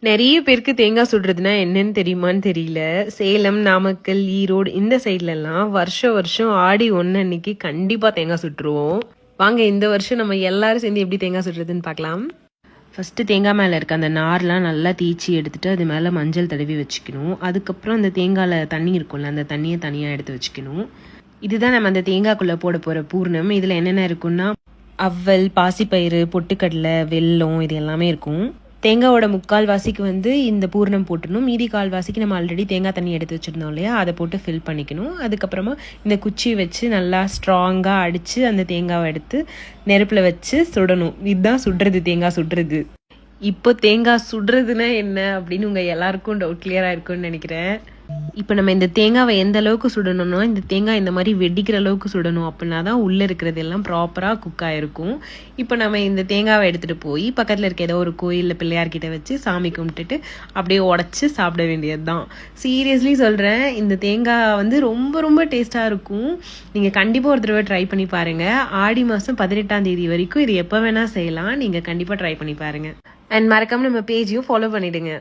நிறைய பேருக்கு தேங்காய் சுடுறதுனா என்னன்னு தெரியுமான்னு தெரியல. சேலம், நாமக்கல், ஈரோடு இந்த சைட்லலாம் வருஷம் ஆடி 1 அன்னைக்கு கண்டிப்பாக தேங்காய் சுட்டுருவோம். வாங்க இந்த வருஷம் நம்ம எல்லாரும் சேர்ந்து எப்படி தேங்காய் சுடுறதுன்னு பார்க்கலாம். ஃபஸ்ட்டு தேங்காய் மேலே இருக்க அந்த நார்லாம் நல்லா தேய்ச்சி எடுத்துகிட்டு அது மேலே மஞ்சள் தடவி வச்சுக்கணும். அதுக்கப்புறம் அந்த தேங்காயில் தண்ணி இருக்கும்ல, அந்த தண்ணியை தனியாக எடுத்து வச்சுக்கணும். இதுதான் நம்ம அந்த தேங்காய்க்குள்ளே போட போகிற பூர்ணம். இதில் என்னென்ன இருக்குன்னா அவல், பாசிப்பயிறு, பொட்டுக்கடலை, வெல்லம் இது எல்லாமே இருக்கும். தேங்காயோட 3/4 வாசிக்கு இந்த பூர்ணம் போட்டுடணும். மீதி 1/4 வாசிக்கு நம்ம ஆல்ரெடி தேங்காய் தண்ணி எடுத்து வச்சுருந்தோம் இல்லையா, அதை போட்டு ஃபில் பண்ணிக்கணும். அதுக்கப்புறமா இந்த குச்சி வச்சு நல்லா ஸ்ட்ராங்காக அடித்து அந்த தேங்காவை எடுத்து நெருப்பில் வச்சு சுடணும். இதுதான் சுடுறது, தேங்காய் சுடுறது. இப்போ தேங்காய் சுடுறதுனா என்ன அப்படின்னு உங்கள் எல்லாருக்கும் டவுட் கிளியராக இருக்கும்னு நினைக்கிறேன். இப்போ நம்ம இந்த தேங்காவை எந்த அளவுக்கு சுடணும்னா, இந்த தேங்காய் இந்த மாதிரி வெடிக்கிற அளவுக்கு சுடணும். அப்படின்னா தான் உள்ளே இருக்கிறது எல்லாம் ப்ராப்பராக குக் ஆகிருக்கும். இப்போ நம்ம இந்த தேங்காவை எடுத்துகிட்டு போய் பக்கத்தில் இருக்க ஏதோ ஒரு கோயிலில் பிள்ளையார்கிட்ட வச்சு சாமி கும்பிட்டுட்டு அப்படியே உடச்சி சாப்பிட வேண்டியது தான். சீரியஸ்லி சொல்கிறேன், இந்த தேங்காய் ரொம்ப டேஸ்ட்டாக இருக்கும். நீங்கள் கண்டிப்பாக ஒரு தடவை ட்ரை பண்ணி பாருங்கள். ஆடி மாதம் 18ஆம் தேதி வரைக்கும் இது எப்போ வேணால் செய்யலாம். நீங்கள் கண்டிப்பாக ட்ரை பண்ணி பாருங்கள். அண்ட் மறக்காமல் நம்ம பேஜையும் ஃபாலோ பண்ணிவிடுங்க.